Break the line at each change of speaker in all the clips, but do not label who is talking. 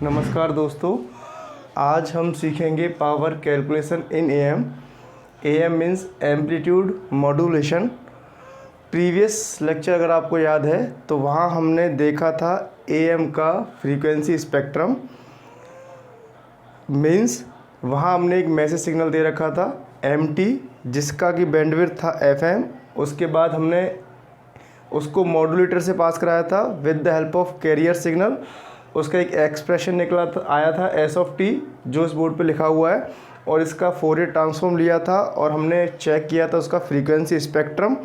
नमस्कार दोस्तों, आज हम सीखेंगे power calculation in am. Am means amplitude modulation. Previous lecture अगर आपको याद है तो वहाँ हमने देखा था एएम का फ्रीक्वेंसी स्पेक्ट्रम। मीन्स वहाँ हमने एक मैसेज सिग्नल दे रखा था एमटी, जिसका कि बैंडविड्थ था एफएम। उसके बाद हमने उसको मॉड्यूलेटर से पास कराया था with the help of carrier signal. उसका एक एक्सप्रेशन निकला था, आया था एस ऑफ टी, जो इस बोर्ड पे लिखा हुआ है, और इसका फोरियर ट्रांसफॉर्म लिया था और हमने चेक किया था उसका फ्रीक्वेंसी स्पेक्ट्रम।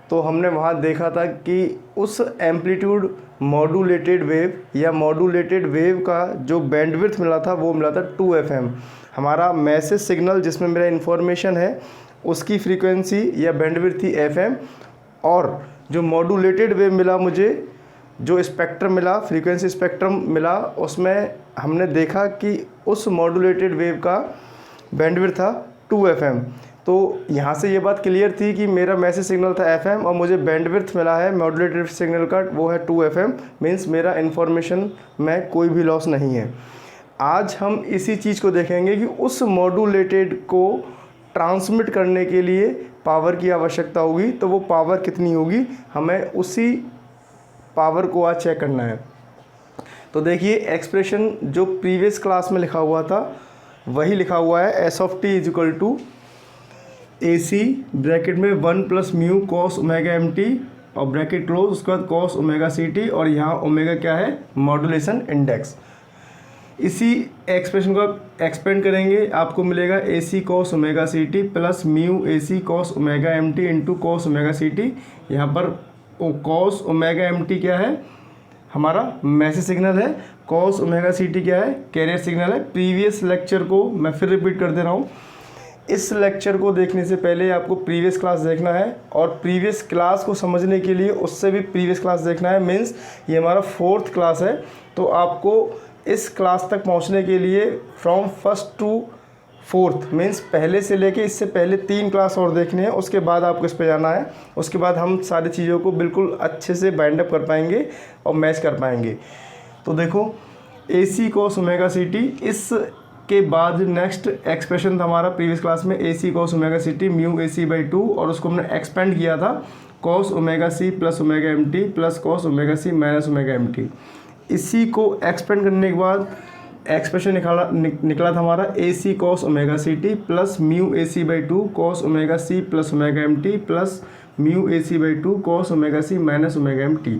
तो हमने वहाँ देखा था कि उस एम्पलीट्यूड मॉड्यूलेटेड वेव या मॉड्यूलेटेड वेव का जो बैंडविड्थ मिला था वो मिला था 2FM। हमारा मैसेज सिग्नल जिसमें मेरा इन्फॉर्मेशन है उसकी फ्रीक्वेंसी या बैंडविड्थ थी FM, और जो मॉड्यूलेटेड वेव मिला मुझे, जो स्पेक्ट्रम मिला, फ्रीक्वेंसी स्पेक्ट्रम मिला, उसमें हमने देखा कि उस मॉड्यूलेटेड वेव का बैंडविड्थ था 2FM। तो यहाँ से ये बात क्लियर थी कि मेरा मैसेज सिग्नल था FM और मुझे बैंडविड्थ मिला है मॉड्यूलेटेड सिग्नल का, वो है 2FM। मीन्स मेरा इन्फॉर्मेशन में कोई भी लॉस नहीं है। आज हम इसी चीज़ को देखेंगे कि उस मॉड्यूलेटेड को ट्रांसमिट करने के लिए पावर की आवश्यकता होगी, तो वो पावर कितनी होगी, हमें उसी पावर को आज चेक करना है। तो देखिए एक्सप्रेशन जो प्रीवियस क्लास में लिखा हुआ था वही लिखा हुआ है, S of T is equal to A C bracket में 1 plus mu cos omega M T और ब्रैकेट क्लोज, उसके बाद कॉस ओमेगा सी टी, और यहाँ ओमेगा क्या है, मॉड्यूलेशन इंडेक्स। इसी एक्सप्रेशन को एक्सपेंड करेंगे, आपको मिलेगा A C cos omega C T plus mu A C cos omega M T into cos omega C T. यहाँ पर कॉस ओमेगा एम टी क्या है, हमारा मैसेज सिग्नल है। कॉस ओमेगा सी टी क्या है, कैरियर सिग्नल है। Previous lecture को मैं फिर रिपीट कर दे रहा हूँ। इस लेक्चर को देखने से पहले आपको प्रीवियस क्लास देखना है, और प्रीवियस क्लास को समझने के लिए उससे भी प्रीवियस क्लास देखना है। मीन्स ये हमारा 4th क्लास है, तो आपको इस क्लास तक पहुंचने के लिए from 1st to 4th means पहले से लेके इससे पहले 3 क्लास और देखने हैं, उसके बाद आपको इस पे जाना है। उसके बाद हम सारी चीज़ों को बिल्कुल अच्छे से बाइंड अप कर पाएंगे और मैच कर पाएंगे। तो देखो A C cos omega C T, इसके बाद नेक्स्ट एक्सप्रेशन था हमारा प्रीवियस क्लास में A C cos omega C T mu A C by 2, और उसको हमने एक्सपेंड किया था cos omega C plus omega M T plus cos omega C minus omega M T. इसी को एक्सपेंड करने के बाद एक्सप्रेशन निकला था हमारा A C cos omega C T plus mu A C by 2 cos omega C plus omega M T plus mu A C by 2 cos omega C minus omega M T.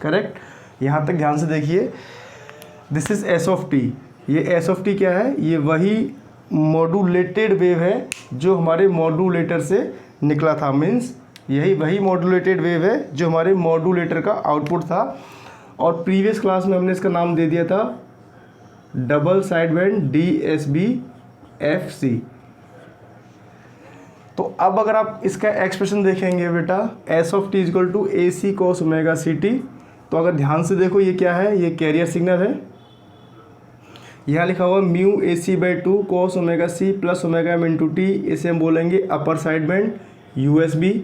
Correct? यहाँ तक ध्यान से देखिए, this is S of T. ये S of T क्या है, ये वही मॉड्यूलेटेड वेव है जो हमारे मॉड्यूलेटर से निकला था। मीन्स यही वही मॉड्यूलेटेड वेव है जो हमारे मॉड्यूलेटर का आउटपुट था, और प्रीवियस क्लास में हमने इसका नाम दे दिया था double side band DSB FC। तो अब अगर आप इसका एक्सप्रेशन देखेंगे बेटा, S of T is equal to A C cos omega C T, तो अगर ध्यान से देखो ये क्या है, ये कैरियर सिग्नल है। यहाँ लिखा हुआ mu A C by 2 cos omega C plus omega M into T, इसे हम बोलेंगे अपर साइड बैंड USB।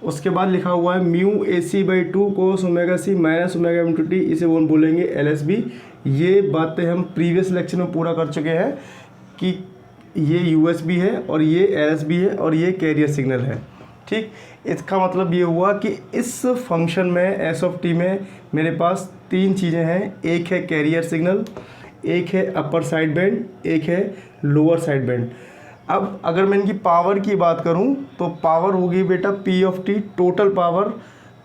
उसके बाद लिखा हुआ है mu A C by 2 cos omega C minus omega M two T, इसे वो बोलेंगे LSB। ये बातें हम प्रीवियस लेक्चर में पूरा कर चुके हैं कि ये USB है और ये LSB है और ये कैरियर सिग्नल है। ठीक, इसका मतलब ये हुआ कि इस फंक्शन में एस ऑफ टी में मेरे पास 3 चीज़ें हैं। एक है कैरियर सिग्नल, एक है अपर साइड बैंड, एक है लोअर साइड बैंड। अब अगर मैं इनकी पावर की बात करूं तो पावर होगी बेटा P of T, total power.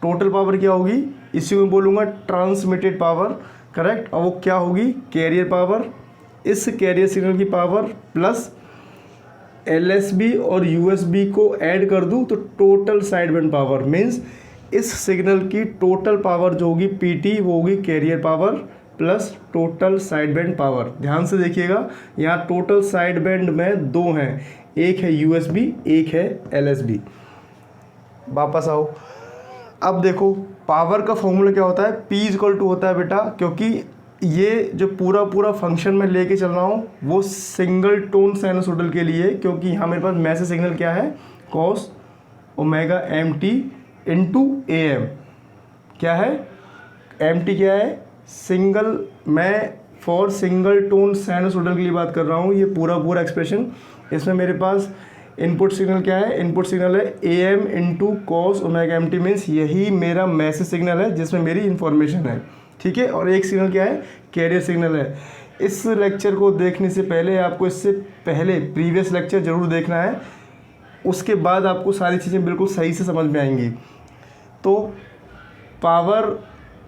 Total power क्या होगी, इसी को मैं बोलूँगा ट्रांसमिटेड पावर। करेक्ट? और वो क्या होगी, कैरियर पावर। इस कैरियर सिग्नल की पावर प्लस LSB और USB को ऐड कर दूं तो total side band power. Means इस सिग्नल की टोटल पावर जो होगी PT, वो होगी carrier power plus total side band power. ध्यान से देखिएगा, यहाँ टोटल साइड बैंड में 2 हैं, एक है USB, एक है LSB। वापस आओ, अब देखो पावर का फॉर्मूला क्या होता है, P इक्वल टू होता है बेटा, क्योंकि ये जो पूरा फंक्शन में लेके चल रहा हूँ वो सिंगल टोन साइनसोइडल के लिए, क्योंकि यहाँ मेरे पास मैसेज सिग्नल क्या है, cos omega M T into AM। क्या है, एम टी क्या है, सिंगल, मैं फॉर सिंगल टोन साइनसोइडल के लिए बात कर रहा हूँ। ये पूरा एक्सप्रेशन, इसमें मेरे पास इनपुट सिग्नल क्या है, इनपुट सिग्नल है AM into cos omega M T, means यही मेरा मैसेज सिग्नल है जिसमें मेरी इन्फॉर्मेशन है, ठीक है। और एक सिग्नल क्या है, कैरियर सिग्नल है। इस लेक्चर को देखने से पहले आपको इससे पहले प्रीवियस लेक्चर ज़रूर देखना है, उसके बाद आपको सारी चीज़ें बिल्कुल सही से समझ में आएंगी। तो पावर,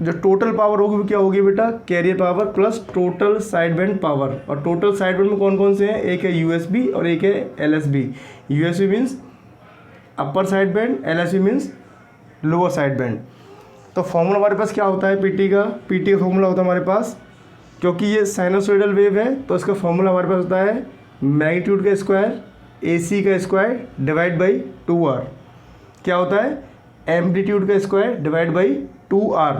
जो टोटल पावर होगी वो क्या होगी बेटा, carrier power plus total side band power. और टोटल साइड बैंड में कौन कौन से हैं, एक है USB और एक है LSB। USB means upper side band, LSB means lower side band. तो फॉर्मूला हमारे पास क्या होता है PT का फॉर्मूला होता है हमारे पास, क्योंकि ये साइनोसॉइडल वेव है तो इसका फॉर्मूला हमारे पास होता है मैग्नीट्यूड का स्क्वायर AC का स्क्वायर डिवाइड बाई 2R। क्या होता है, एम्पलीट्यूड का स्क्वायर डिवाइड बाई 2R।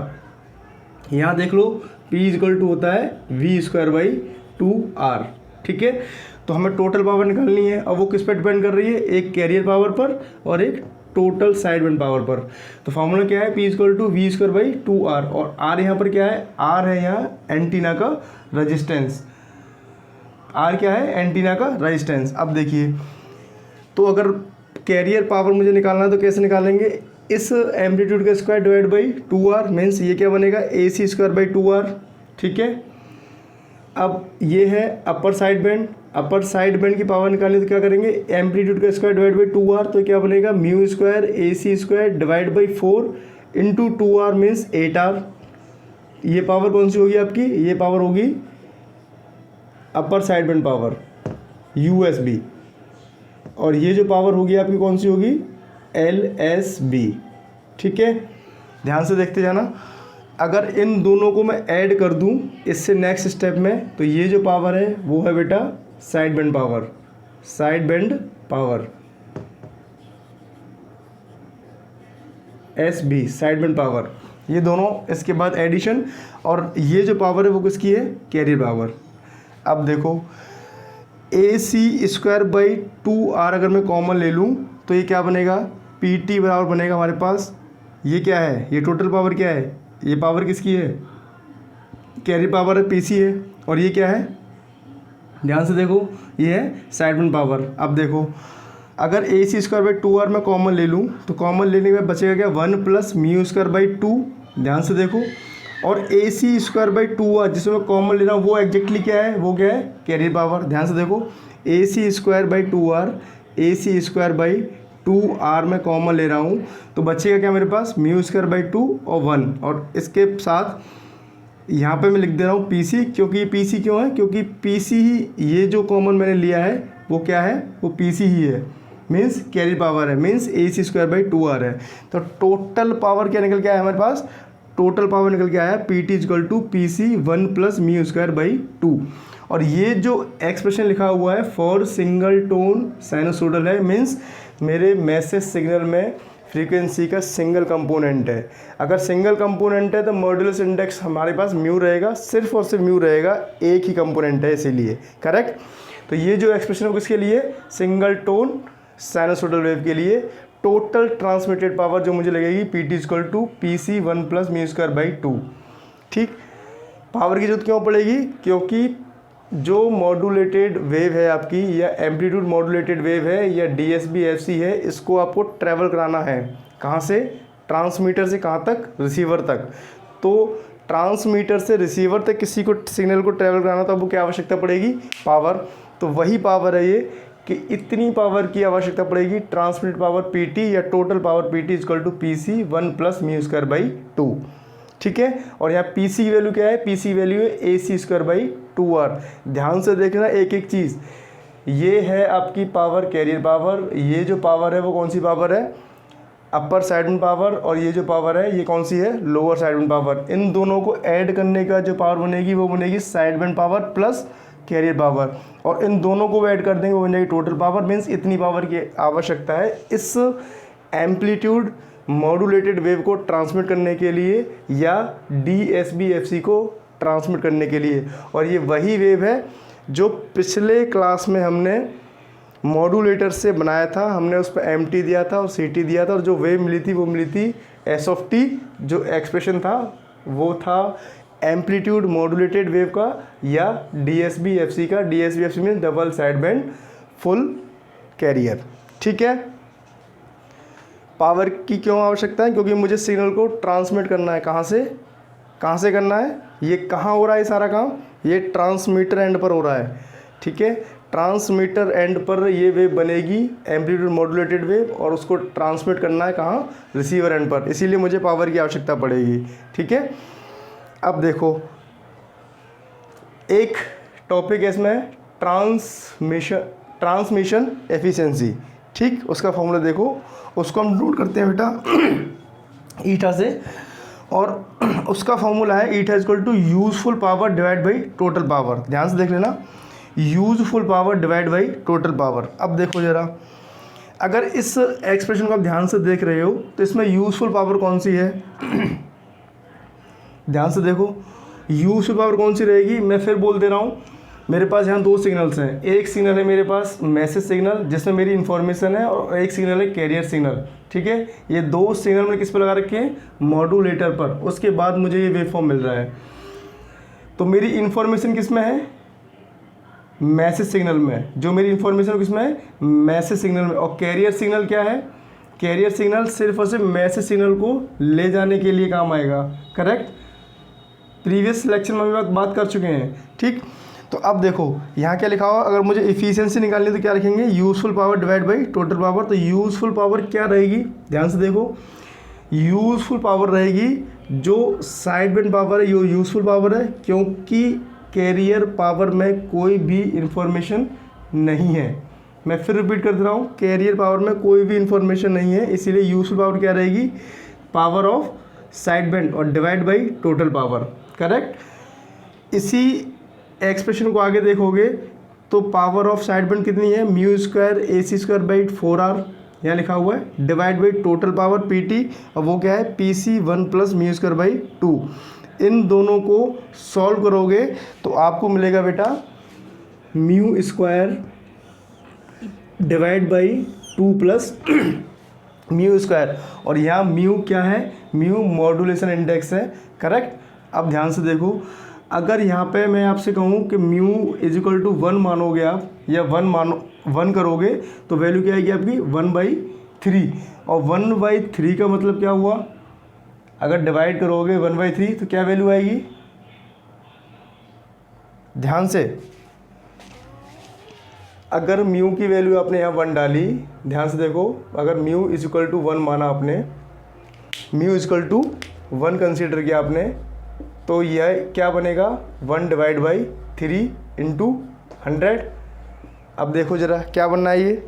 यहाँ देख लो P इक्वल टू होता है V स्क्वायर बाई 2R, ठीक है। तो हमें टोटल पावर निकालनी है, अब वो किस पर डिपेंड कर रही है, एक कैरियर पावर पर और एक टोटल साइड बैंड पावर पर। तो फॉर्मूला क्या है, P equal to V square by 2R। और R यहाँ पर क्या है, R है यहाँ एंटीना का रजिस्टेंस। R क्या है, एंटीना का रजिस्टेंस। अब देखिए, तो अगर कैरियर पावर मुझे निकालना है तो कैसे निकालेंगे, इस एम्पलीट्यूड का square divide by 2R, means ये क्या बनेगा, AC स्क्वायर बाई 2R, ठीक है। अब ये है upper side band, upper side band की पावर निकालनी तो क्या करेंगे, एम्पलीट्यूड का स्क्वायर डिवाइड बाई 2R, तो क्या बनेगा mu square AC square divide by 4 into 2R means 8R। ये पावर कौन सी होगी आपकी, ये पावर होगी upper side band power USB। और ये जो पावर होगी आपकी कौन सी होगी, LSB, ठीक है। ध्यान से देखते जाना, अगर इन दोनों को मैं ऐड कर दूं इससे नेक्स्ट स्टेप में, तो ये जो पावर है वो है बेटा side band power, side band power SB, side band power. ये दोनों इसके बाद एडिशन, और ये जो पावर है वो किसकी है, कैरियर पावर। अब देखो AC स्क्वायर बाई 2R अगर मैं कॉमन ले लूँ तो ये क्या बनेगा, PT बराबर बनेगा हमारे पास, ये क्या है, ये टोटल पावर क्या है, ये पावर किसकी है, कैरियर पावर है, PC है। और ये क्या है, ध्यान से देखो, ये है साइड बैंड पावर। अब देखो अगर AC स्क्वायर बाई 2R मैं कॉमन ले लूँ तो कॉमन लेने के बाद बचेगा क्या, 1 प्लस म्यू स्क्वायर बाई 2। ध्यान से देखो, और AC स्क्वायर बाई 2R जिसमें मैं कॉमन ले रहा हूँ वो एग्जैक्टली क्या है, वो क्या है, कैरियर पावर। ध्यान से देखो, AC square by 2R, AC square by 2R मैं कॉमन ले रहा हूँ तो बचेगा क्या मेरे पास, म्यू स्क्वायर बाई 2 और 1। और इसके साथ यहाँ पे मैं लिख दे रहा हूँ PC, क्योंकि PC क्यों है, क्योंकि PC ही, ये जो कॉमन मैंने लिया है वो क्या है, वो PC ही है, मीन्स कैरियर पावर है, means AC square by 2R है। तो टोटल पावर क्या निकल के आया हमारे पास, टोटल पावर निकल के आया PT equal to PC 1 plus mu square by 2। और ये जो एक्सप्रेशन लिखा हुआ है फॉर सिंगल टोन साइनोसॉइडल है, मीन्स मेरे मैसेज सिग्नल में फ्रीक्वेंसी का सिंगल कंपोनेंट है। अगर सिंगल कंपोनेंट है तो मॉड्यूलस इंडेक्स हमारे पास म्यू रहेगा, सिर्फ और सिर्फ म्यू रहेगा, एक ही कंपोनेंट है इसीलिए, करेक्ट। तो ये जो एक्सप्रेशन है किसके लिए, सिंगल टोन साइनोसॉइडल वेव के लिए। टोटल ट्रांसमिटेड पावर जो मुझे लगेगी PT equal to PC 1 plus mu square by 2, ठीक। पावर की जरूरत क्यों पड़ेगी, क्योंकि जो मॉड्यूलेटेड वेव है आपकी, या एम्पलीट्यूड मॉड्यूलेटेड वेव है, या DSB FC है, इसको आपको ट्रैवल कराना है कहाँ से, ट्रांसमीटर से कहाँ तक, रिसीवर तक। तो ट्रांसमीटर से रिसीवर तक किसी को सिग्नल को ट्रैवल कराना तो आपको क्या आवश्यकता पड़ेगी, पावर। तो वही पावर है ये कि इतनी पावर की आवश्यकता पड़ेगी, ट्रांसमिट पावर PT या total power PT equal to PC 1 plus mu square by 2, ठीक है। और यहाँ PC की वैल्यू क्या है, PC वैल्यू है AC स्क्वायर बाई 2R। ध्यान से देखना एक एक चीज़, ये है आपकी पावर कैरियर पावर, ये जो पावर है वो कौन सी पावर है, अपर साइड बैंड पावर, और ये जो पावर है ये कौन सी है, लोअर साइड बैंड पावर। इन दोनों को ऐड करने का जो पावर बनेगी वो बनेगी side band power plus carrier power, और इन दोनों को ऐड कर देंगे वो बन जाएगी टोटल पावर। मीन्स इतनी पावर की आवश्यकता है इस एम्पलीट्यूड मॉड्यूलेटेड वेव को ट्रांसमिट करने के लिए या DSB FC को ट्रांसमिट करने के लिए। और ये वही वेव है जो पिछले क्लास में हमने मॉड्यूलेटर से बनाया था, हमने उस पर MT दिया था और CT दिया था, और जो वेव मिली थी वो मिली थी S, जो एक्सप्रेशन था वो था एम्पलीट्यूड मॉड्यूलेटेड वेव का या DSB-FC का। DSB-FC mean double side band full carrier. ठीक है, पावर की क्यों आवश्यकता है? क्योंकि मुझे सिग्नल को ट्रांसमिट करना है। कहाँ से करना है? ये कहाँ हो रहा है सारा काम? ये ट्रांसमीटर एंड पर हो रहा है। ठीक है, ट्रांसमीटर एंड पर ये वेव बनेगी एम्पलीट्यूड मॉड्यूलेटेड वेव, और उसको ट्रांसमिट करना है कहाँ? रिसीवर एंड पर। इसीलिए मुझे पावर की आवश्यकता पड़ेगी। ठीक है, अब देखो एक टॉपिक है इसमें, ट्रांसमिशन एफिशिएंसी। ठीक, उसका फॉर्मूला देखो, उसको हम नोट करते हैं बेटा ईटा से, और उसका फॉर्मूला है eta equal to useful power divide by total power. ध्यान से देख लेना, useful power divide by total power. अब देखो जरा, अगर इस एक्सप्रेशन को आप ध्यान से देख रहे हो तो इसमें यूजफुल पावर कौन सी है? ध्यान से देखो, यूजफुल पावर कौन सी रहेगी? मैं फिर बोल दे रहा हूँ, मेरे पास यहाँ दो सिग्नल्स हैं। एक सिग्नल है मेरे पास मैसेज सिग्नल जिसमें मेरी इन्फॉर्मेशन है, और एक सिग्नल है कैरियर सिग्नल। ठीक है, ये दो सिग्नल मैंने किस पर लगा रखे हैं? मॉड्यूलेटर पर। उसके बाद मुझे ये वेवफॉर्म मिल रहा है। तो मेरी इन्फॉर्मेशन किस में है? मैसेज सिग्नल में। जो मेरी इन्फॉर्मेशन किस में है? मैसेज सिग्नल में। और कैरियर सिग्नल क्या है? कैरियर सिग्नल सिर्फ और सिर्फ मैसेज सिग्नल को ले जाने के लिए काम आएगा। करेक्ट, प्रीवियस लेक्चर में भी बात कर चुके हैं। ठीक, तो अब देखो यहाँ क्या लिखा हुआ, अगर मुझे इफिशियंसी निकालनी है तो क्या लिखेंगे? Useful power divide by total power. तो यूजफुल पावर क्या रहेगी? ध्यान से देखो, यूजफुल पावर रहेगी जो साइड बैंड पावर है, ये यूजफुल पावर है, क्योंकि कैरियर पावर में कोई भी इंफॉर्मेशन नहीं है। मैं फिर रिपीट कर दे रहा हूँ, कैरियर पावर में कोई भी इंफॉर्मेशन नहीं है, इसीलिए यूजफुल पावर क्या रहेगी? पावर ऑफ साइड बैंड और divide by total power. Correct, इसी एक्सप्रेशन को आगे देखोगे तो पावर ऑफ साइड बैंड कितनी है? Mu square AC square by 4R यहाँ लिखा हुआ है, divide by total power PT, और वो क्या है? PC1 plus mu square by 2। इन दोनों को सॉल्व करोगे तो आपको मिलेगा बेटा mu square divide by 2 plus mu square, और यहाँ म्यू क्या है? म्यू मॉड्यूलेशन इंडेक्स है। करेक्ट, अब ध्यान से देखो, अगर यहाँ पे मैं आपसे कहूँ कि म्यू इज इक्वल टू 1 मानोगे आप, या 1 करोगे तो वैल्यू क्या आएगी आपकी? 1/3। और 1/3 का मतलब क्या हुआ? अगर डिवाइड करोगे 1/3 तो क्या वैल्यू आएगी? ध्यान से, अगर म्यू की वैल्यू आपने यहाँ 1 डाली, ध्यान से देखो, अगर म्यू इज इक्वल टू 1 माना आपने, mu is equal to 1 consider किया आपने, तो यह क्या बनेगा? 1 डिवाइड बाई 3 इंटू 100। अब देखो जरा क्या बनना है? ये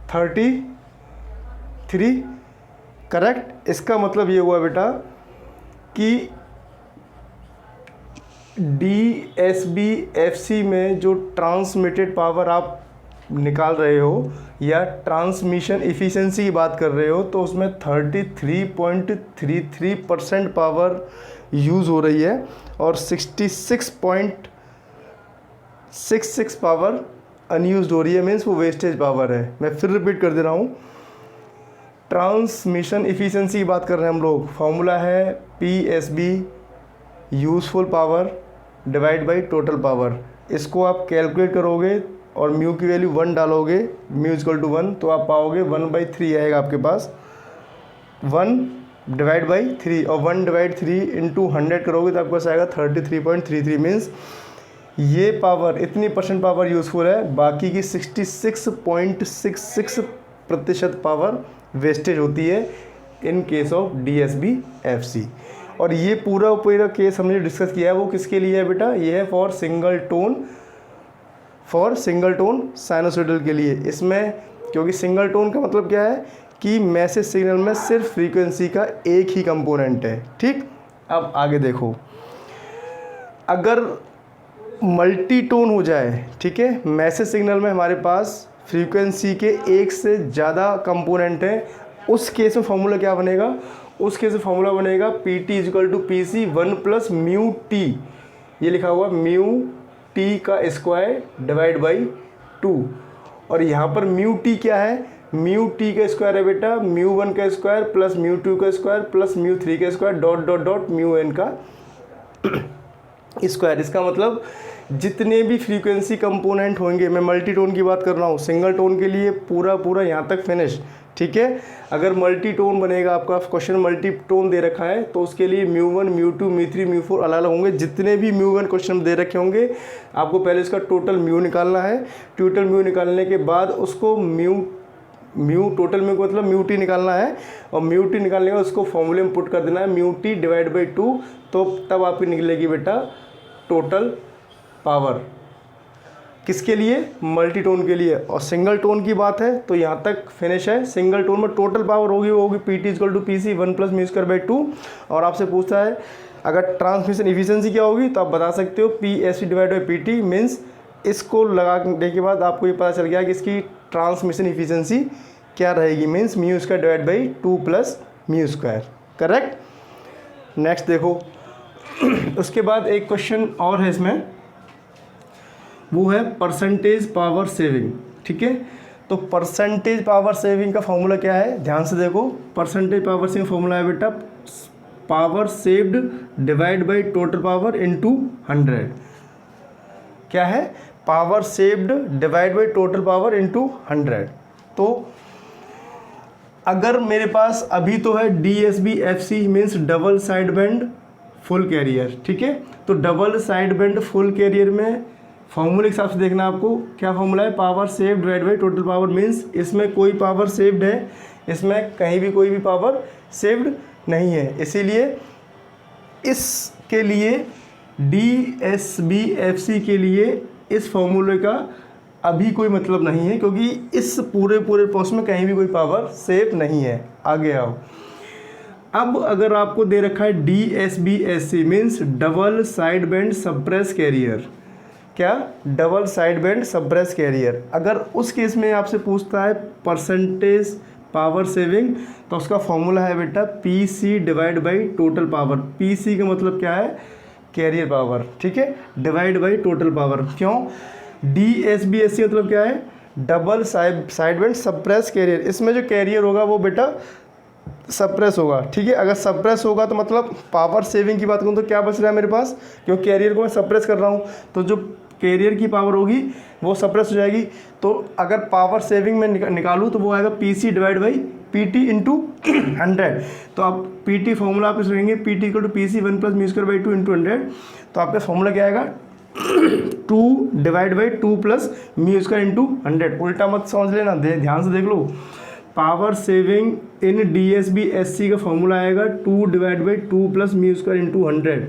33। करेक्ट, इसका मतलब ये हुआ बेटा कि DSB-FC में जो ट्रांसमिटेड पावर आप निकाल रहे हो या ट्रांसमिशन इफ़िशेंसी की बात कर रहे हो, तो उसमें 33.33% पावर यूज़ हो रही है, और 66.66 पावर अनयूज्ड हो रही है, मीन्स वो वेस्टेज पावर है। मैं फिर रिपीट कर दे रहा हूँ, ट्रांसमिशन इफ़िशेंसी की बात कर रहे हैं हम लोग। फॉर्मूला है PSB useful power divide by total power. इसको आप कैलकुलेट करोगे और म्यू की वैल्यू 1 डालोगे, म्यू इक्वल टू 1, तो आप पाओगे 1/3 आएगा आपके पास। 1 डिवाइड बाई 3, और 1 डिवाइड 3 इंटू 100 करोगे तो आपके पास आएगा 33.33। मीन्स ये पावर, इतनी % पावर यूज़फुल है, बाकी की 66.66% पावर वेस्टेज होती है इन केस ऑफ DSB-FC। और ये पूरा केस हमने डिस्कस किया है वो किसके लिए है बेटा? ये है फॉर सिंगल टोन साइनोसॉइडल के लिए। इसमें क्योंकि सिंगल टोन का मतलब क्या है कि मैसेज सिग्नल में सिर्फ फ्रीक्वेंसी का एक ही कंपोनेंट है। ठीक, अब आगे देखो, अगर मल्टी टोन हो जाए, ठीक है, मैसेज सिग्नल में हमारे पास फ्रीक्वेंसी के एक से ज़्यादा कंपोनेंट हैं, उस केस में फॉर्मूला क्या बनेगा? उस केस में फॉर्मूला बनेगा PT is equal to PC1 plus mu T। ये लिखा हुआ म्यू T का स्क्वायर डिवाइड बाई 2, और यहाँ पर म्यू T क्या है? म्यू टी का स्क्वायर है बेटा म्यू वन का स्क्वायर प्लस म्यू टू का स्क्वायर प्लस म्यू थ्री का square dot dot dot mu N का स्क्वायर। इसका मतलब जितने भी फ्रीक्वेंसी कंपोनेंट होंगे, मैं मल्टी टोन की बात कर रहा हूँ, सिंगल टोन के लिए पूरा पूरा यहाँ तक फिनिश, ठीक है। अगर मल्टी टोन बनेगा, आपका क्वेश्चन मल्टी टोन दे रखा है तो उसके लिए mu one mu two mu three mu four अलग अलग होंगे। जितने भी म्यू वन क्वेश्चन दे रखे होंगे आपको पहले इसका टोटल म्यू निकालना है। टोटल म्यू निकालने के बाद उसको टोटल म्यू को मतलब म्यू टी निकालना है, और म्यू टी निकालने के बाद उसको फॉर्मूले में पुट कर देना है म्यू टी डिवाइड बाई 2, तो तब आपकी निकलेगी बेटा टोटल पावर। किसके लिए? मल्टी टोन के लिए। और सिंगल टोन की बात है तो यहाँ तक फिनिश है। सिंगल टोन में टोटल पावर होगी वो होगी P T equal to P C 1 plus mu square by 2। और आपसे पूछता है अगर ट्रांसमिशन इफिशिएंसी क्या होगी तो आप बता सकते हो P S T divide by P T. Means इसको लगाने के बाद आपको ये पता चल गया कि इसकी ट्रांसमिशन इफिशिएंसी क्या रहेगी, means mu square divide by 2 plus mu square. Correct. Next देखो उसके बाद एक क्वेश्चन और है इसमें, वो है परसेंटेज पावर सेविंग। ठीक है, तो परसेंटेज पावर सेविंग का फॉर्मूला क्या है, ध्यान से देखो। परसेंटेज पावर सेविंग फॉर्मूला है बेटा power saved divide by total power into 100। क्या है? Power saved divide by total power into 100। तो अगर मेरे पास अभी तो है DSB-FC मीन्स double side band full carrier, ठीक है। तो double side band full carrier में फॉर्मूले के हिसाब से देखना आपको क्या फॉर्मूला है, power saved divide by total power. Means इसमें कोई पावर सेव्ड है, इसमें कहीं भी कोई भी पावर सेव्ड नहीं है, इसीलिए इसके लिए DSB-FC के लिए इस फॉर्मूले का अभी कोई मतलब नहीं है, क्योंकि इस पूरे प्रोसेस में कहीं भी कोई पावर सेव नहीं है। आगे आओ। अब अगर आपको दे रखा है DSB-SC means double side band suppress carrier. क्या? Double side band suppress carrier. अगर उस केस में आपसे पूछता है परसेंटेज पावर सेविंग तो उसका फॉर्मूला है बेटा PC divide by total power. PC का मतलब क्या है? कैरियर पावर, ठीक है, डिवाइड बाई टोटल पावर। क्यों? DSB-SC मतलब क्या है? Double side band suppress carrier. इसमें जो कैरियर होगा वो बेटा सप्रेस होगा, ठीक है। अगर सप्रेस होगा तो मतलब पावर सेविंग की बात करूँ तो क्या बच रहा है मेरे पास, क्योंकि कैरियर को मैं सप्रेस कर रहा हूँ तो जो कैरियर की पावर होगी वो सप्रेस हो जाएगी। तो अगर पावर सेविंग में निकालूँ तो वो आएगा PC divide by PT into 100। तो आप PT फॉर्मूला आप इसमें रहेंगे PT equal to PC 1 plus mu square by 2 into 100। तो आपका फॉर्मूला क्या आएगा 2 divide by 2 plus mu square into 100। उल्टा मत समझ लेना, ध्यान से देख लो। पावर सेविंग इन DSB-SC का फॉर्मूला आएगा 2 divide by 2 plus mu square into 100।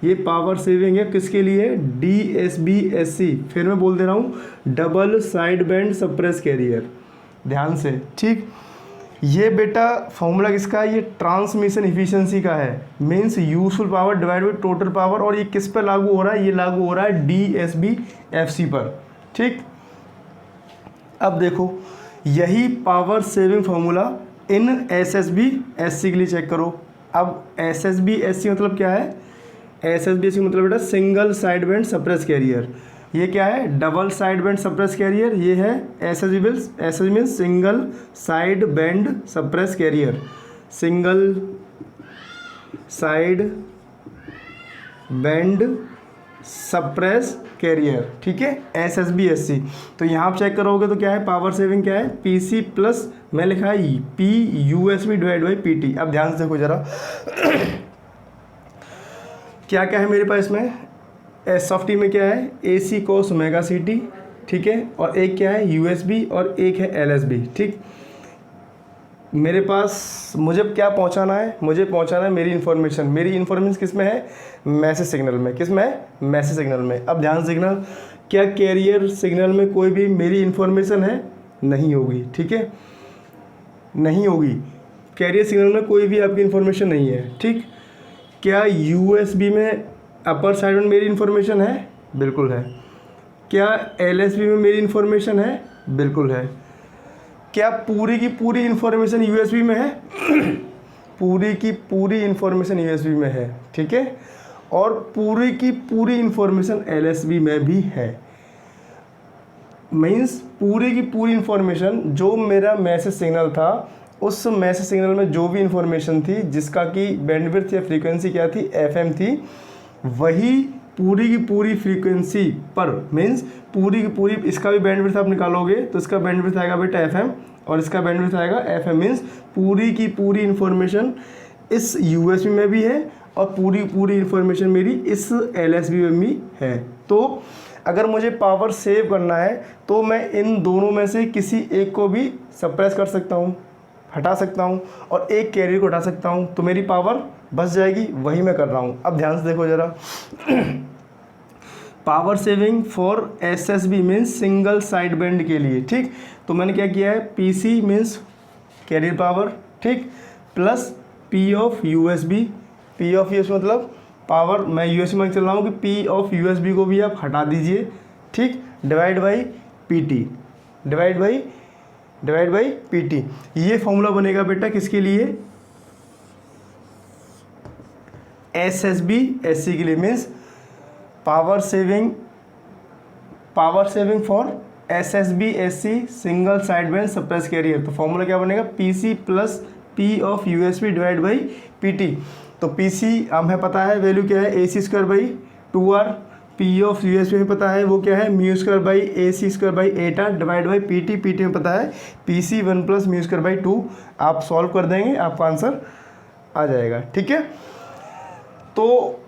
ये पावर सेविंग है किसके लिए? DSB-SC। फिर मैं बोल दे रहा हूँ double side band suppress carrier, ध्यान से, ठीक। ये बेटा फॉर्मूला किसका है? ये ट्रांसमिशन इफिशिएंसी का है, means useful power divide by total power. और ये किस पर लागू हो रहा है? ये लागू हो रहा है DSB-FC पर, ठीक। अब देखो यही पावर सेविंग फार्मूला इन SSB-SC के लिए चेक करो। अब SSB-SC मतलब क्या है? SSB-SC मतलब बेटा single side band suppress carrier. ये क्या है? Double side band suppress carrier. ये है SSB mean single side band suppress carrier, single side band suppress carrier, ठीक है, SSB-SC। तो यहाँ आप चेक करोगे तो क्या है? पावर सेविंग क्या है? PC प्लस मैं लिखा है PUSB डिवाइड बाई PT। अब ध्यान से देखो जरा क्या क्या है मेरे पास इसमें। S में क्या है? AC cos ओमेगा CT, ठीक है, और एक क्या है? USB और एक है LSB, ठीक। मेरे पास मुझे क्या पहुंचाना है? मुझे पहुंचाना है मेरी इन्फॉर्मेशन। मेरी इन्फॉर्मेशन किस में है? मैसेज सिग्नल में। किस में है? मैसेज सिग्नल में। अब ध्यान सिग्नल, क्या कैरियर सिग्नल में कोई भी मेरी इन्फॉर्मेशन है? नहीं होगी, ठीक है, नहीं होगी। कैरियर सिग्नल में कोई भी आपकी इन्फॉर्मेशन नहीं है, ठीक। क्या USB में अपर साइड में मेरी इन्फॉर्मेशन है? बिल्कुल है। क्या LSB में मेरी इन्फॉर्मेशन है? बिल्कुल है। क्या पूरी की पूरी इन्फॉर्मेशन USB में है? पूरी की पूरी इन्फॉर्मेशन USB में है, ठीक है, और पूरी की पूरी इन्फॉर्मेशन LSB में भी है। मीन्स पूरी की पूरी इन्फॉर्मेशन जो मेरा मैसेज सिग्नल था, उस मैसेज सिग्नल में जो भी इन्फॉर्मेशन थी जिसका कि बैंडविड्थ या फ्रीक्वेंसी क्या थी, एफएम थी, वही पूरी की पूरी फ्रीक्वेंसी पर, मीन्स पूरी की पूरी, इसका भी बैंडविड्थ आप निकालोगे तो इसका बैंडविड्थ आएगा बेटा एफएम और इसका बैंडविड्थ आएगा एफएम। मीन्स पूरी की पूरी इन्फॉर्मेशन इस यूएसबी में भी है और पूरी पूरी इन्फॉर्मेशन मेरी इस एलएसबी में भी है। तो अगर मुझे पावर सेव करना है तो मैं इन दोनों में से किसी एक को भी सप्रेस कर सकता हूँ, हटा सकता हूँ, और एक कैरियर को हटा सकता हूँ, तो मेरी पावर बच जाएगी। वही मैं कर रहा हूँ। अब ध्यान से देखो ज़रा, power saving for SSB means single side band के लिए, ठीक। तो मैंने क्या किया है, पीसी मीन्स कैरियर पावर, ठीक, plus P of USB, P of USB मतलब पावर, मैं यूएसबी में चल रहा हूँ कि पी ऑफ यूएसबी को भी आप हटा दीजिए, ठीक, divide by PT, divide by PT. ये फॉर्मूला बनेगा बेटा किसके लिए, एसएसबी एससी के लिए, means power saving for SSB SC single side band suppress carrier. तो फॉर्मूला क्या बनेगा, PC plus P of USB divide by PT. तो पीसी हमें पता है वैल्यू क्या है, AC square by 2R, P of USB में पता है वो क्या है, mu square by AC square by 8R divide by PT में पता है PC 1 plus mu square by 2। आप सॉल्व कर देंगे, आपका आंसर आ जाएगा, ठीक है। तो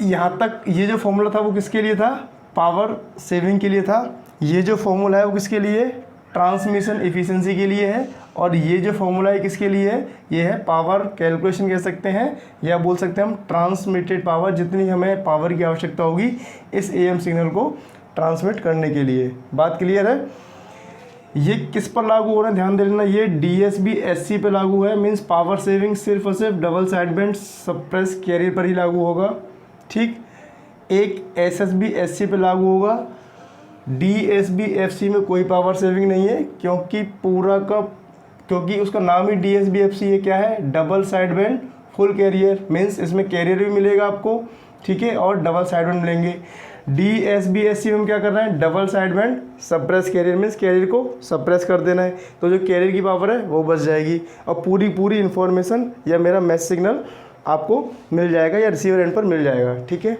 यहाँ तक ये जो फॉर्मूला था वो किसके लिए था, पावर सेविंग के लिए था। ये जो फॉर्मूला है वो किसके लिए, ट्रांसमिशन एफिशिएंसी के लिए है। और ये जो फॉर्मूला है किसके लिए है, ये है पावर कैलकुलेशन कह सकते हैं, या बोल सकते हैं हम ट्रांसमिटेड पावर, जितनी हमें पावर की आवश्यकता होगी इस AM सिग्नल को ट्रांसमिट करने के लिए। बात क्लियर है। ये किस पर लागू हो रहा है, ध्यान दे लेना, ये DSB SC पे लागू है। मीन्स पावर सेविंग सिर्फ और सिर्फ double side band suppress carrier पर ही लागू होगा, ठीक। एक SSB SC पे लागू होगा, DSB FC में कोई पावर सेविंग नहीं है, क्योंकि उसका नाम ही DSB FC है, क्या है, double side band full carrier. Means इसमें कैरियर भी मिलेगा आपको, ठीक है, और डबल साइड बैंड मिलेंगे। DSB SC में हम क्या कर रहे हैं, double side band suppress carrier, means carrier को सप्रेस कर देना है, तो जो कैरियर की पावर है वो बच जाएगी और पूरी इन्फॉर्मेशन या मेरा मैसेज सिग्नल आपको मिल जाएगा या रिसीवर एंड पर मिल जाएगा, ठीक है।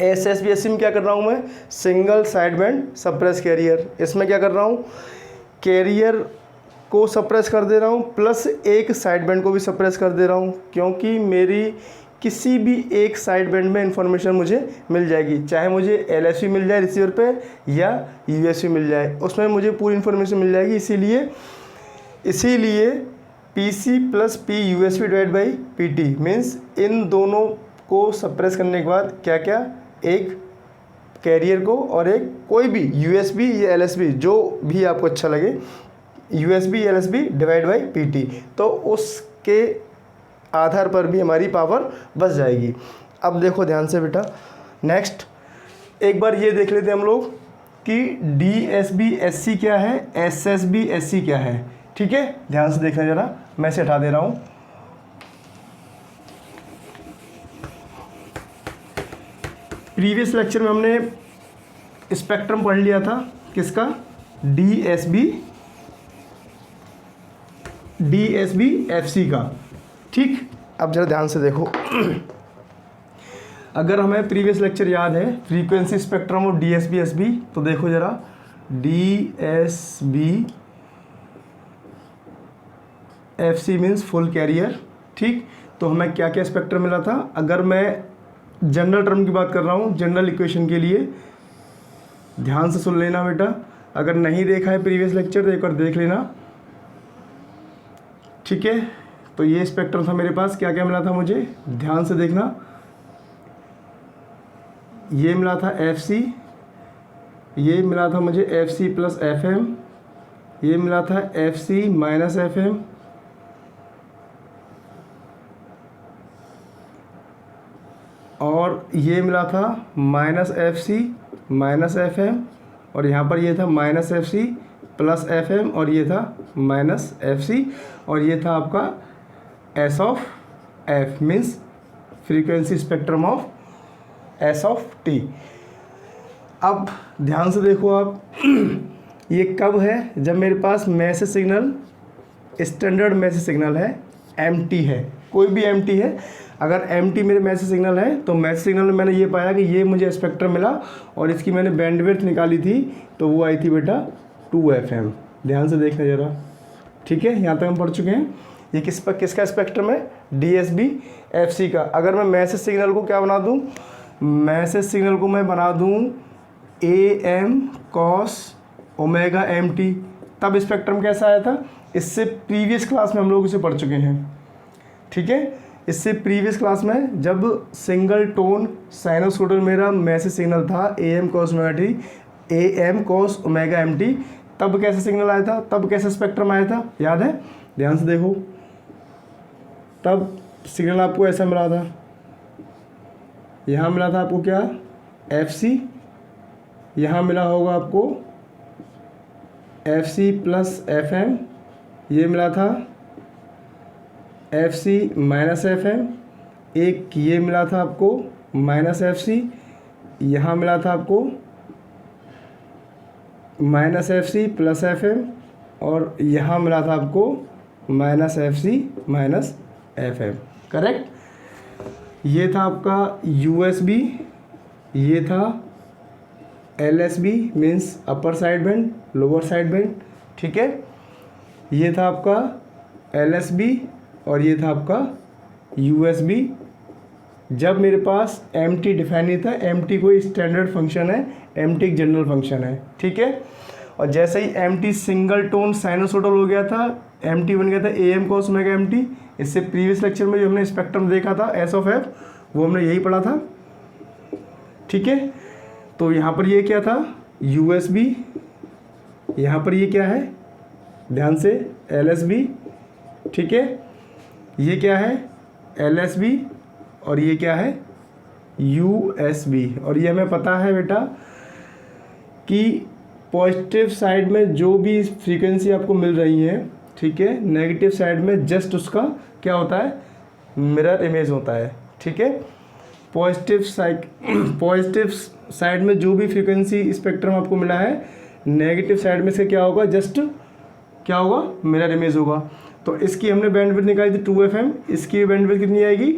SSB SC में क्या कर रहा हूँ मैं, single side band suppress carrier. इसमें क्या कर रहा हूँ, कैरियर को सप्रेस कर दे रहा हूँ प्लस एक साइड बैंड को भी सप्रेस कर दे रहा हूँ, क्योंकि मेरी किसी भी एक साइड बैंड में इंफॉर्मेशन मुझे मिल जाएगी, चाहे मुझे LSB मिल जाए रिसीवर पे या USB मिल जाए, उसमें मुझे पूरी इन्फॉर्मेशन मिल जाएगी। इसीलिए PC plus P USB divide by PT means in दोनों को सप्रेस करने के बाद क्या क्या, एक कैरियर को और एक कोई भी USB या LSB जो भी आपको अच्छा लगे, USB LSB divide by PT, तो उसके आधार पर भी हमारी पावर बच जाएगी। अब देखो ध्यान से बेटा, नेक्स्ट एक बार ये देख लेते हैं हम लोग कि DSB SC क्या है, SSB SC क्या है, ठीक है। ध्यान से देखना जरा, मैं इसे हटा दे रहा हूँ। प्रीवियस लेक्चर में हमने स्पेक्ट्रम पढ़ लिया था किसका, DSB FC का, ठीक। अब जरा ध्यान से देखो, अगर हमें प्रीवियस लेक्चर याद है फ्रीक्वेंसी स्पेक्ट्रम और DSB SB, तो देखो जरा, DSB FC means full carrier, ठीक। तो हमें क्या क्या स्पेक्ट्रम मिला था, अगर मैं जनरल टर्म की बात कर रहा हूँ, जनरल इक्वेशन के लिए ध्यान से सुन लेना बेटा, अगर नहीं देखा है प्रीवियस लेक्चर तो एक बार देख लेना, ठीक है। तो ये स्पेक्ट्रम था मेरे पास, क्या क्या मिला था मुझे, ध्यान से देखना, ये मिला था FC, ये मिला था मुझे FC प्लस FM, ये मिला था FC माइनस FM, और ये मिला था माइनस FC माइनस FM, और यहाँ पर ये था माइनस FC प्लस FM, और ये था माइनस FC, और ये था आपका S of F means frequency spectrum of S of T। अब ध्यान से देखो आप, ये कब है, जब मेरे पास message signal standard message signal है, एमटी है, कोई भी एमटी है। अगर एमटी मेरे मैसेज सिग्नल है तो मैसेज सिग्नल में मैंने ये पाया कि ये मुझे स्पेक्ट्रम मिला और इसकी मैंने बैंडविड्थ निकाली थी, तो वो आई थी बेटा 2FM। ध्यान से देखना ज़रा, ठीक है, यहाँ तक हम पढ़ चुके हैं। ये किसका स्पेक्ट्रम है, DSB FC का। अगर मैं मैसेज सिग्नल को क्या बना दूँ, मैसेज सिग्नल को मैं बना दूँ AM cos ओमेगा MT, तब स्पेक्ट्रम कैसा आया था, इससे प्रीवियस क्लास में हम लोग इसे पढ़ चुके हैं, ठीक है। इससे प्रीवियस क्लास में जब सिंगल टोन साइनोसॉइडल मेरा मैसेज सिग्नल था AM cos ओमेगा MT, तब कैसा सिग्नल आया था, तब कैसा स्पेक्ट्रम आया था, याद है, ध्यान से देखो। तब सिग्नल आपको ऐसा मिला था, यहाँ मिला था आपको क्या, FC, यहाँ मिला होगा आपको FC प्लस FM, ये मिला था FC माइनस FM, एक ये मिला था आपको माइनस FC, यहाँ मिला था आपको माइनस FC प्लस FM, और यहाँ मिला था आपको minus FC minus FM, correct. ये था आपका USB, ये था LSB means upper side band, lower side band, ठीक है। ये था आपका LSB और ये था आपका USB। जब मेरे पास MT डिफाइन नहीं था, MT कोई स्टैंडर्ड फंक्शन है, MT एक जनरल फंक्शन है, ठीक है। और जैसे ही MT सिंगल टोन साइनोसॉइडल हो गया था, MT बन गया था AM cos ओमेगा MT। इससे प्रीवियस लेक्चर में जो हमने स्पेक्ट्रम देखा था S(f), वो हमने यही पढ़ा था, ठीक है। तो यहाँ पर ये क्या था, USB, यहाँ पर ये क्या है, ध्यान से LSB, ठीक है। ये क्या है, LSB, और ये क्या है, USB। और ये हमें पता है बेटा कि पॉजिटिव साइड में जो भी फ्रीक्वेंसी आपको मिल रही है, ठीक है, नेगेटिव साइड में जस्ट उसका क्या होता है, मिरर इमेज होता है, ठीक है। पॉजिटिव साइड में जो भी फ्रीक्वेंसी स्पेक्ट्रम आपको मिला है, नेगेटिव साइड में से क्या होगा, जस्ट क्या होगा, मिरर इमेज होगा। तो इसकी हमने बैंडविड्थ निकाली थी 2FM, इसकी बैंडविड्थ कितनी आएगी,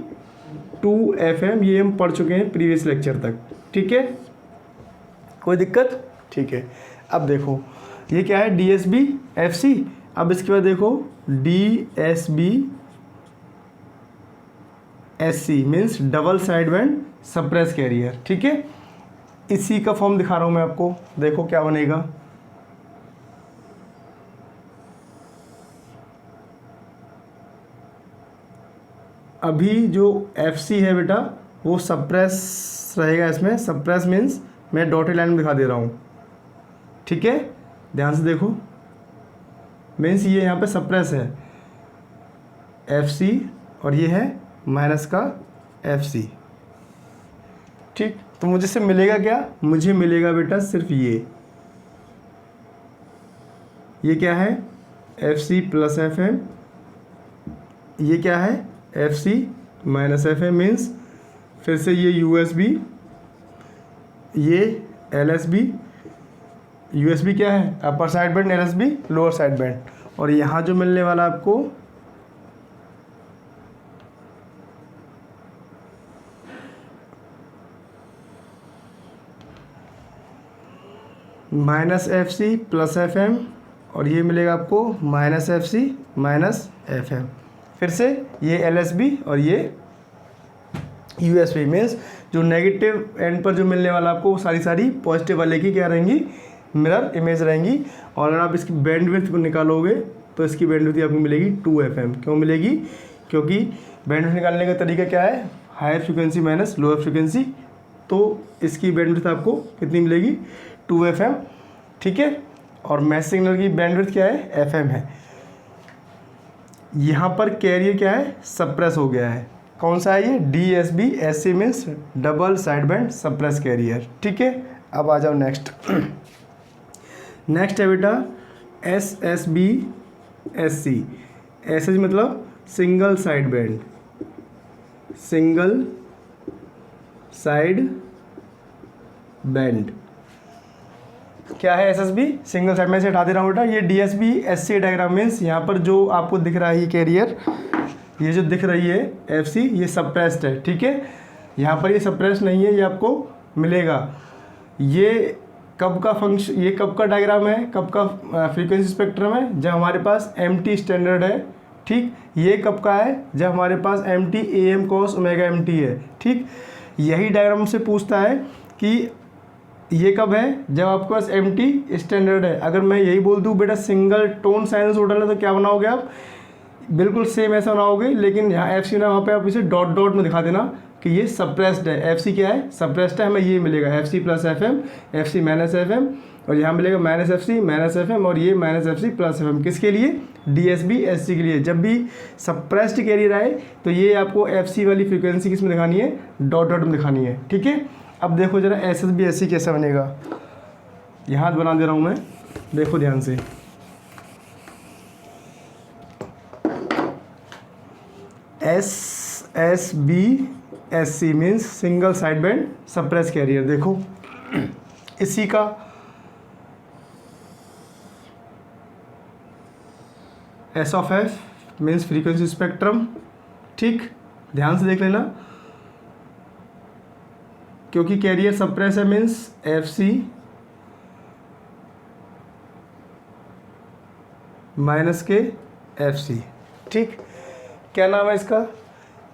2FM। ये हम पढ़ चुके हैं प्रीवियस लेक्चर तक, ठीक है, कोई दिक्कत, ठीक है। अब देखो ये क्या है, DSB FC। अब इसके बाद देखो DSB SC means double side band suppress carrier, ठीक है। इसी का फॉर्म दिखा रहा हूँ मैं आपको, देखो क्या बनेगा। अभी जो FC है बेटा वो सप्रेस रहेगा, इसमें सप्रेस मीन्स मैं डॉटेड लाइन में दिखा दे रहा हूँ, ठीक है, ध्यान से देखो। मीन्स ये यहाँ पे सप्रेस है FC और ये है माइनस का FC, ठीक। तो मुझे से मिलेगा क्या, मुझे मिलेगा बेटा सिर्फ ये क्या है, FC प्लस FM, ये क्या है, FC माइनस FM मीन्स फिर से ये USB, ये LSB, USB क्या है, upper side band, LSB lower side band. और यहाँ जो मिलने वाला आपको माइनस FC प्लस FM, और ये मिलेगा आपको माइनस FC माइनस FM। फिर से ये LSB और ये USB मीन्स जो नेगेटिव एंड पर जो मिलने वाला आपको सारी पॉजिटिव वाले की क्या रहेंगी, मिरर इमेज रहेंगी। और अगर आप इसकी बैंडविड्थ को निकालोगे तो इसकी बैंडविड्थ आपको मिलेगी 2FM। क्यों मिलेगी, क्योंकि बैंडविड्थ निकालने का तरीका क्या है, higher frequency minus lower frequency. तो इसकी बैंडविड्थ आपको कितनी मिलेगी, 2FM, ठीक है। और मैसेज सिग्नल की बैंडविड्थ क्या है, FM है। यहाँ पर कैरियर क्या है, सप्रेस हो गया है। कौन सा है ये, DSB SC means double side band suppress carrier, ठीक है। अब आ जाओ नेक्स्ट। नेक्स्ट है बेटा SSB SC। SSB मतलब single side band, single side band, क्या है SSB सिंगल साइड में से हटा दे रहा हूँ बेटा। ये DSB SC डायग्राम मीन्स यहाँ पर जो आपको दिख रहा है ये कैरियर, ये जो दिख रही है FC ये सप्रेस्ड है, ठीक है। यहाँ पर ये सप्रेस्ड नहीं है, ये आपको मिलेगा। ये कब का फंक्शन, ये कब का डायग्राम है, कब का फ्रीक्वेंसी स्पेक्ट्रम है, जब हमारे पास MT स्टैंडर्ड है, ठीक। ये कब का है, जब हमारे पास MT AM cos omega MT है, ठीक। यही डायग्राम से पूछता है कि ये कब है, जब आपके पास MT स्टैंडर्ड है। अगर मैं यही बोल दूँ बेटा सिंगल टोन साइनसोइडल है तो क्या बनाओगे आप, बिल्कुल सेम ऐसा बनाओगे, लेकिन यहाँ FC ना, वहाँ पे आप इसे डॉट डॉट में दिखा देना कि ये सप्रेस्ड है। FC क्या है, सप्रेस्ड है, हमें ये मिलेगा FC plus FM, FC minus FM, और यहाँ मिलेगा माइनस FC माइनस FM, और ये माइनस FC प्लस FM। किसके लिए, DSB SC के लिए। जब भी सप्रेस्ड कैरियर आए तो ये आपको FC वाली फ्रीक्वेंसी किस में दिखानी है, डॉट डॉट में दिखानी है, ठीक है। अब देखो जरा SSB SC कैसा बनेगा, यहाँ बना दे रहा हूँ मैं, देखो ध्यान से। SSB SC means single side band suppress carrier. देखो इसी का S(f) मीन्स फ्रीक्वेंसी स्पेक्ट्रम, ठीक। ध्यान से देख लेना, क्योंकि कैरियर सप्रेस है मीन्स FC माइनस के FC, ठीक। क्या नाम है इसका,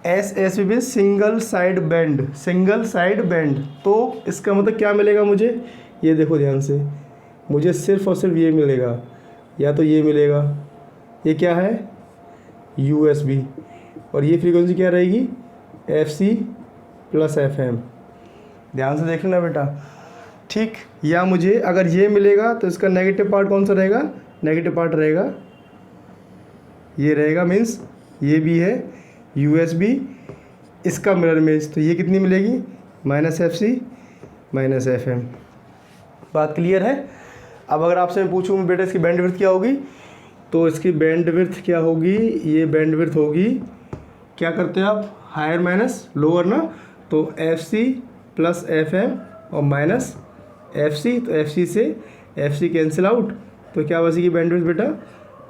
SSB भी single side band, single side band. तो इसका मतलब क्या मिलेगा मुझे, ये देखो ध्यान से, मुझे सिर्फ और सिर्फ ये मिलेगा, या तो ये मिलेगा, ये क्या है USB, और ये फ्रीक्वेंसी क्या रहेगी FC प्लस FM। ध्यान से देख लेना बेटा, ठीक। या मुझे अगर ये मिलेगा तो इसका नेगेटिव पार्ट कौन सा रहेगा, नेगेटिव पार्ट रहेगा ये रहेगा, मीन्स ये भी है USB, इसका मिरर इमेज, तो ये कितनी मिलेगी माइनस FC माइनस FM। बात क्लियर है। अब अगर आपसे मैं पूछूँ बेटा इसकी बैंडविड्थ क्या होगी, तो इसकी बैंडविड्थ क्या होगी, ये बैंडविड्थ होगी, क्या करते हैं आप, हायर माइनस लोअर ना, तो FC प्लस FM और माइनस FC, तो FC से FC कैंसिल आउट, तो क्या बचेगी बैंडविड्थ बेटा,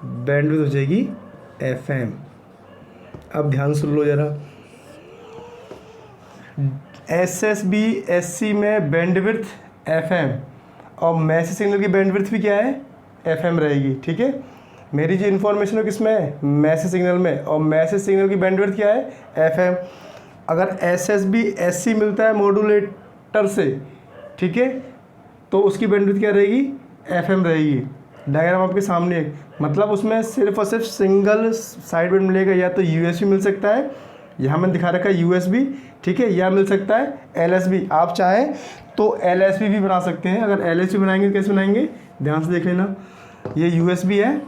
बैंडविड्थ हो जाएगी FM। अब ध्यान सुन लो जरा, SSB SC में बैंडविड्थ FM और मैसेज सिग्नल की बैंडविड्थ भी क्या है, FM रहेगी, ठीक है। मेरी जो इन्फॉर्मेशन है किसमें है, मैसेज सिग्नल में, और मैसेज सिग्नल की बैंडविड्थ क्या है, FM। अगर SSB SC मिलता है मॉड्यूलेटर से, ठीक है, तो उसकी बैंडविड्थ क्या रहेगी, FM रहेगी। डायग्राम आपके सामने है, मतलब उसमें सिर्फ और सिर्फ सिंगल साइड बैंड मिलेगा, या तो USB मिल सकता है, यहाँ मैंने दिखा रखा है USB, ठीक है, या मिल सकता है LSB। आप चाहें तो LSB भी बना सकते हैं। अगर LSB बनाएंगे तो कैसे बनाएंगे, ध्यान से देख लेना, ये USB है,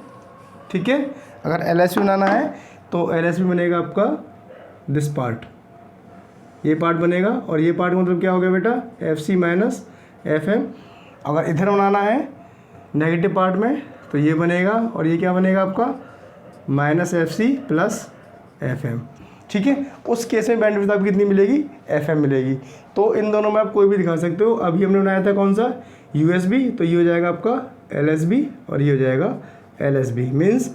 ठीक है। अगर LSB बनाना है तो LSB बनेगा आपका दिस पार्ट, ये पार्ट बनेगा, और ये पार्ट मतलब क्या हो गया बेटा, FC माइनस FM। अगर इधर बनाना है नेगेटिव पार्ट में तो ये बनेगा, और ये क्या बनेगा आपका माइनस FC प्लस FM, ठीक है। उस केस में बैंडविड्थ आपकी कितनी मिलेगी, FM मिलेगी। तो इन दोनों में आप कोई भी दिखा सकते हो। अभी हमने बनाया था कौन सा, USB, तो ये हो जाएगा आपका LSB और ये हो जाएगा LSB। मीन्स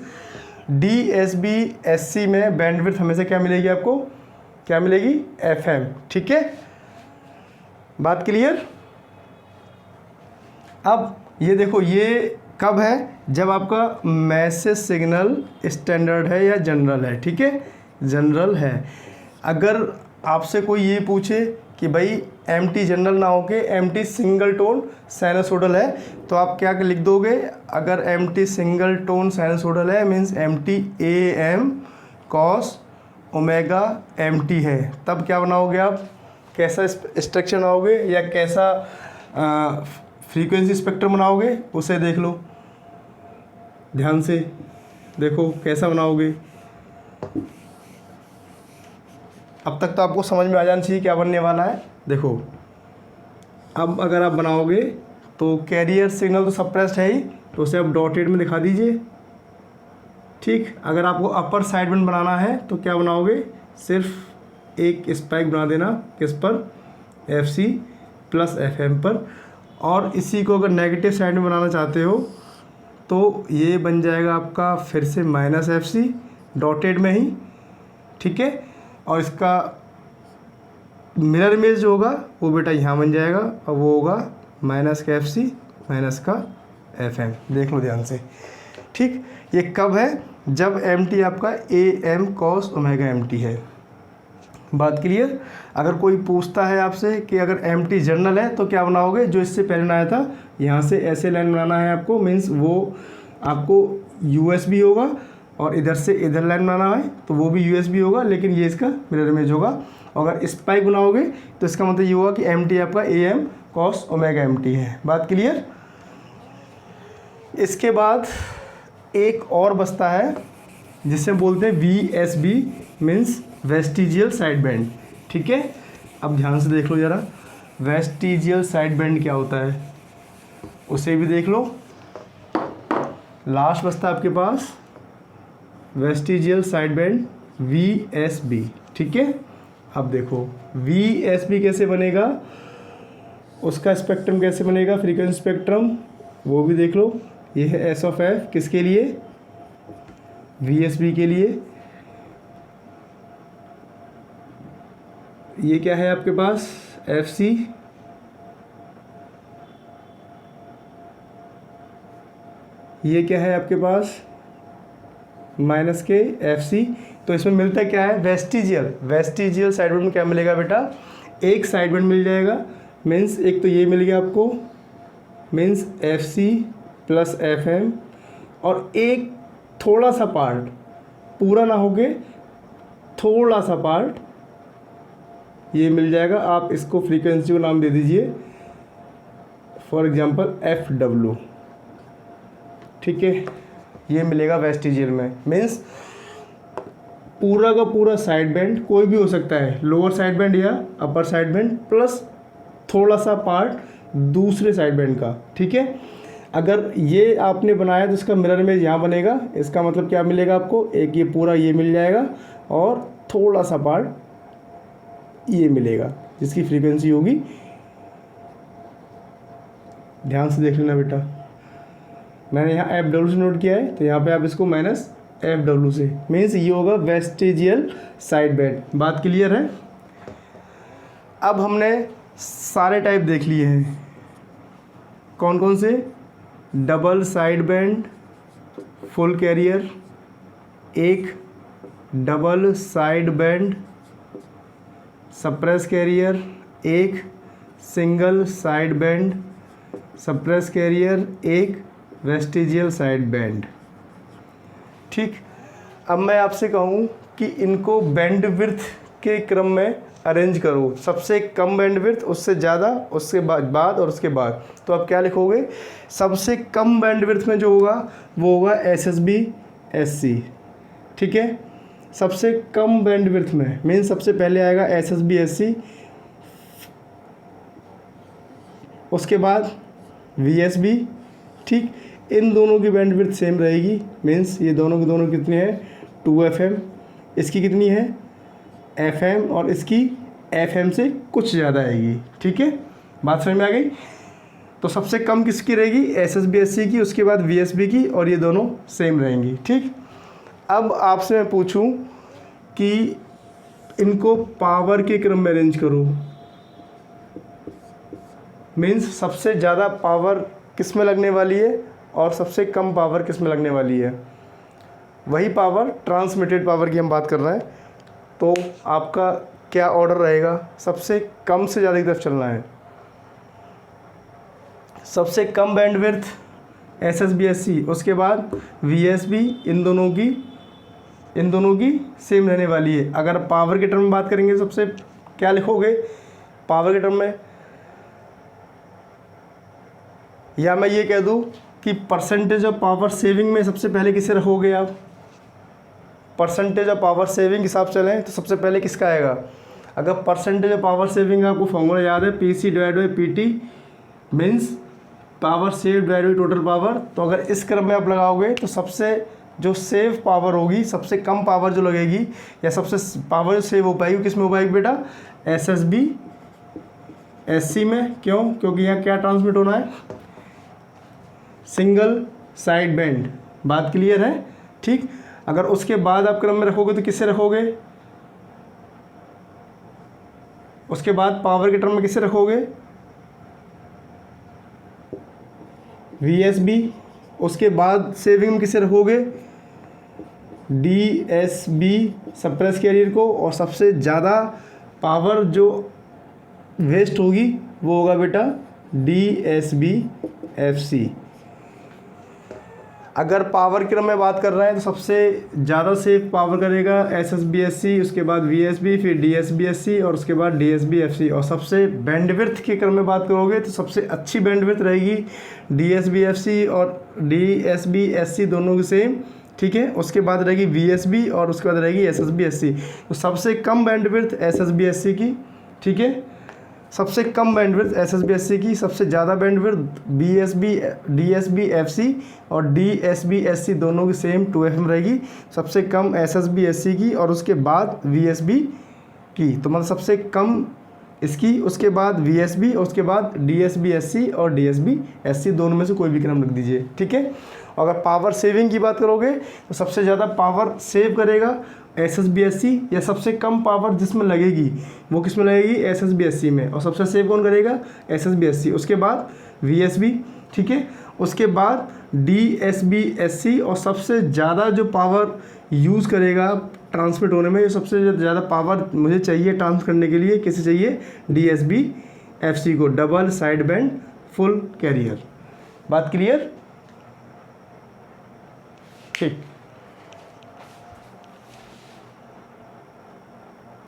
DSB SC में बैंडविड्थ हमेशा क्या मिलेगी आपको, क्या मिलेगी, FM, ठीक है। बात क्लियर। अब ये देखो, ये कब है, जब आपका मैसेज सिग्नल स्टैंडर्ड है या जनरल है, ठीक है, जनरल है। अगर आपसे कोई ये पूछे कि भाई MT जनरल ना होके MT सिंगल टोन साइनसोइडल है, तो आप क्या लिख दोगे, अगर MT सिंगल टोन साइनसोइडल है means MT AM cos omega MT है, तब क्या बनाओगे आप, कैसा स्ट्रक्चर बनाओगे या कैसा फ्रीक्वेंसी स्पेक्ट्रम बनाओगे, उसे देख लो, ध्यान से देखो कैसा बनाओगे। अब तक तो आपको समझ में आ जाना चाहिए क्या बनने वाला है। देखो अब अगर आप बनाओगे तो कैरियर सिग्नल तो सप्रेस्ड है ही, तो उसे आप डॉटेड में दिखा दीजिए, ठीक। अगर आपको अपर साइड बैंड बनाना है तो क्या बनाओगे, सिर्फ एक स्पाइक बना देना, किस पर, FC प्लस FM पर, और इसी को अगर नेगेटिव साइड में बनाना चाहते हो तो ये बन जाएगा आपका फिर से -FC डॉटेड में ही, ठीक है। और इसका मिरर इमेज जो होगा वो बेटा यहाँ बन जाएगा और वो होगा -FC -FM। देख लो ध्यान से, ठीक। ये कब है? जब MT आपका AM cos ओमेगा MT है। बात क्लियर? अगर कोई पूछता है आपसे कि अगर MT जर्नल है तो क्या बनाओगे, जो इससे पहले बनाया था यहाँ से ऐसे लाइन बनाना है आपको, मीन्स वो आपको USB होगा और इधर से इधर लाइन बनाना है तो वो भी USB होगा, लेकिन ये इसका मिरर इमेज होगा। अगर स्पाइक बनाओगे तो इसका मतलब ये होगा कि MT आपका AM cos ओमेगा MT है। बात क्लियर? इसके बाद एक और बचता है जिसे बोलते हैं VSB, means vestigial side band, ठीक है। अब ध्यान से देख लो ज़रा, वेस्टिजियल साइड बैंड क्या होता है उसे भी देख लो। लास्ट बचता है आपके पास वेस्टिजियल साइड बैंड VSB, ठीक है। अब देखो VSB कैसे बनेगा, उसका स्पेक्ट्रम कैसे बनेगा, फ्रीक्वेंसी स्पेक्ट्रम, वो भी देख लो। ये है S ऑफ F किसके लिए? VSB के लिए। ये क्या है आपके पास? FC। ये क्या है आपके पास? -K FC। तो इसमें मिलता क्या है? वेस्टिजियल साइड बैंड में क्या मिलेगा बेटा? एक साइड बैंड मिल जाएगा, मीन्स एक तो ये मिल गया आपको, मीन्स FC + FM, और एक थोड़ा सा पार्ट, पूरा ना होके थोड़ा सा पार्ट ये मिल जाएगा। आप इसको फ्रीक्वेंसी को नाम दे दीजिए, फॉर एग्जांपल FW, ठीक है। ये मिलेगा वेस्टिजियल में, मीन्स पूरा का पूरा साइड बैंड कोई भी हो सकता है, लोअर साइड बैंड या अपर साइड बैंड, प्लस थोड़ा सा पार्ट दूसरे साइड बैंड का, ठीक है। अगर ये आपने बनाया तो इसका मिरर इमेज यहाँ बनेगा। इसका मतलब क्या मिलेगा आपको? एक ये पूरा ये मिल जाएगा और थोड़ा सा पार्ट ये मिलेगा जिसकी फ्रीक्वेंसी होगी, ध्यान से देख लेना बेटा। मैंने यहाँ FW से नोट किया है तो यहाँ पे आप इसको -FW से, मीन्स ये होगा वेस्टिजियल साइड बैंड। बात क्लियर है? अब हमने सारे टाइप देख लिए हैं। कौन कौन से? Double side band full carrier, एक double side band suppress carrier, एक single side band suppress carrier, एक वेस्टिजियल साइड बैंड, ठीक। अब मैं आपसे कहूँ कि इनको बैंड विड्थ के क्रम में अरेंज करो, सबसे कम बैंड विड्थ, उससे ज़्यादा, उसके बाद और उसके बाद। तो आप क्या लिखोगे? सबसे कम बैंड विड्थ में जो होगा वो होगा SSB SC, ठीक है। सबसे कम बैंड विड्थ में मीन्स सबसे पहले आएगा SSB SC, उसके बाद VSB, ठीक। इन दोनों की बैंड विड्थ सेम रहेगी, मीन्स ये दोनों के दोनों कितने हैं? 2FM। इसकी कितनी है? FM, और इसकी FM से कुछ ज़्यादा आएगी, ठीक है। बात समझ में आ गई? तो सबसे कम किसकी रहेगी? SSB SC की, उसके बाद VSB की, और ये दोनों सेम रहेंगी, ठीक। अब आपसे मैं पूछूं कि इनको पावर के क्रम में अरेंज करो, मीन्स सबसे ज़्यादा पावर किस में लगने वाली है और सबसे कम पावर किस में लगने वाली है। वही पावर, ट्रांसमिटेड पावर की हम बात कर रहे हैं। तो आपका क्या ऑर्डर रहेगा? सबसे कम से ज़्यादा की तरफ चलना है। सबसे कम बैंडविड्थ SSB SC, उसके बाद VSB, इन दोनों की सेम रहने वाली है। अगर पावर के टर्म में बात करेंगे सबसे क्या लिखोगे पावर के टर्म में? या मैं ये कह दूँ कि परसेंटेज ऑफ पावर सेविंग में सबसे पहले किसे रखोगे आप? परसेंटेज ऑफ पावर सेविंग हिसाब से चलें तो सबसे पहले किसका आएगा? अगर परसेंटेज ऑफ पावर सेविंग आपको फॉर्मूला याद है, PC/PT means power save divide by total power. तो अगर इस क्रम में आप लगाओगे तो सबसे जो सेव पावर होगी, सबसे कम पावर जो लगेगी या सबसे पावर जो सेव हो पाएगी किस में हो पाएगी बेटा? SSB SC में, क्यों? क्योंकि यहाँ क्या ट्रांसमिट होना है? Single side band. बात क्लियर है? ठीक। अगर उसके बाद आप क्रम में रखोगे तो किससे रखोगे? उसके बाद पावर के टर्म में किससे रखोगे? VSB। उसके बाद सेविंग में किससे रखोगे? DSB सप्रेस कैरियर को। और सबसे ज़्यादा पावर जो वेस्ट होगी वो होगा बेटा DSB FC। अगर पावर क्रम में बात कर रहे हैं तो सबसे ज़्यादा सेव पावर करेगा SSB SC, उसके बाद VSB, फिर DSB SC और उसके बाद DSB FC। और सबसे बैंडविड्थ के क्रम में बात करोगे तो सबसे अच्छी बैंडविड्थ रहेगी DSB FC और DSB SC दोनों की सेम, ठीक है। उसके बाद रहेगी VSB और उसके बाद रहेगी SSB SC। तो सबसे कम बैंडविड्थ SSB SC की, ठीक है। सबसे कम बैंडविड्थ SSB SC की, सबसे ज़्यादा बैंडविड्थ DSB FC और DSB SC दोनों की सेम 2FM रहेगी। सबसे कम SSB SC की और उसके बाद VSB की, तो मतलब सबसे कम इसकी, उसके बाद VSB और उसके बाद DSB SC और DSB SC दोनों में से कोई भी क्रम रख दीजिए, ठीक है। अगर पावर सेविंग की बात करोगे तो सबसे ज़्यादा पावर सेव करेगा SSB SC, या सबसे कम पावर जिसमें लगेगी वो किस में लगेगी? SSB SC में। और सबसे सेव कौन करेगा? SSB SC। उसके बाद VSB, ठीक है। उसके बाद DSB SC। और सबसे ज़्यादा जो पावर यूज़ करेगा ट्रांसमिट होने में, सबसे ज़्यादा पावर मुझे चाहिए ट्रांसमिट करने के लिए, किसे चाहिए? DSB FC को, double side band full carrier. बात क्लियर? ठीक।